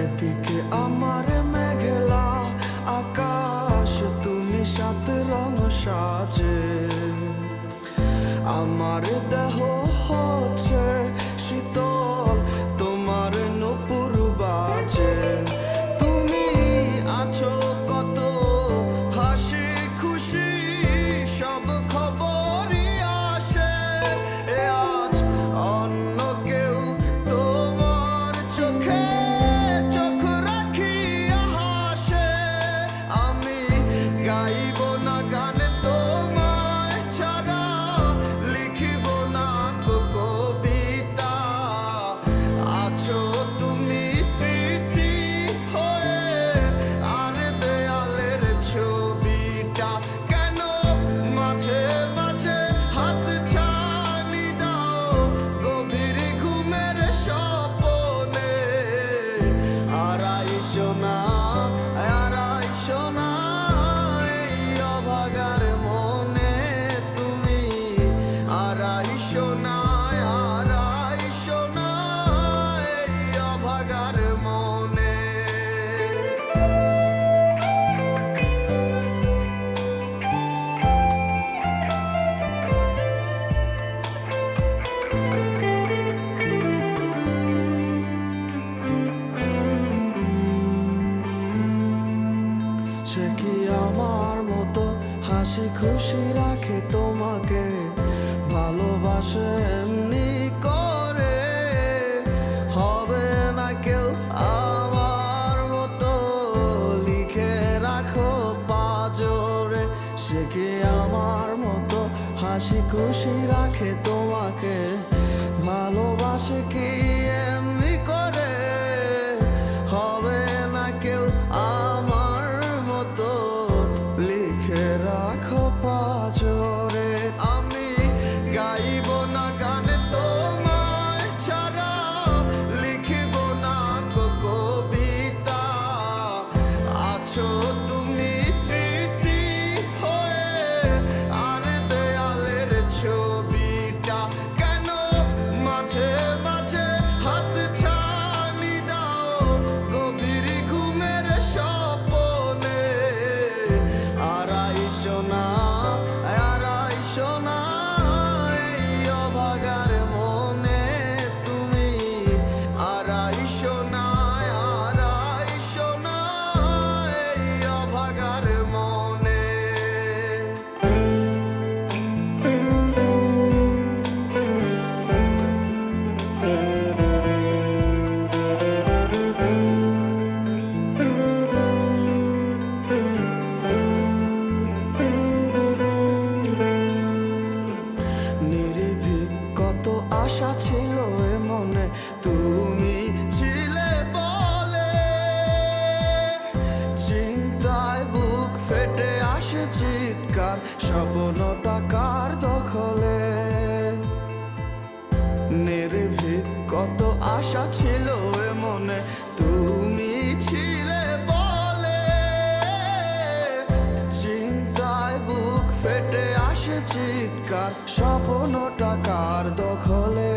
এদিকে আমার মেঘলা আকাশ, তুমি সাত রং সাজে। আমার দেহ হচ্ছে শীতল, তোমার নূপুর বাজে। তুমি আছো কত হাসি খুশি, সব খবরই আসে। আজ অন্য কেউ তোমার চোখে চোখ রাখিয়া হাসে। আমি গাইব না গান তোমায় ছাড়া, লিখিব না তো কবিতা। আছো তুমি স্মৃতি হয়ে, আর দেয়ালের ছবিটা কেন মাঝে মাঝে হাত ছানি দাও গভীর ঘুমের স্বপনে। আর আইসো না, আর আইসো না এই অভাগার মনে তুমি। আর আইসো না, আর আইসো না এই অভাগার মনে। সে কি আমার মতো হাসি খুশি রাখে তোমাকে, ভালোবাসে এমনি করে? হবে না কেউ আমার মতো, লিখে রাখো পাজরে। সে কি আমার মতো হাসি খুশি রাখে তোমাকে, ভালোবাসে কি এমনি করে? হবে না কেউ আমার মতো, লিখে রাখো পাজরে। আমি গাইব না গান তোমায় ছাড়া, লিখিব না তো কবিতা। আছো তুমি স্মৃতি হয়ে, আর দেয়ালের ছবিটা কেন মাঝে মাঝে হাত ছানি দাও গভীর ঘুমের স্বপনে। আর আইসো না, আর আইসো না এই অভাগার মনে তুমি। আর আইসো না, আর আইসো না এই অভাগার মনে। নিরিবিলি কত আশা ছিল এ মনে, তুমি ছিলে বলে। চিন্তায় বুক ফেটে আসে চিৎকার, স্বপ্নটা কার দখলে? নিরিবিলি কত আশা ছিল এ মনে, তুমি ছিলে বলে। চিন্তায় বুক ফেটে আসে চিৎকার, স্বপ্নটা কার দখলে?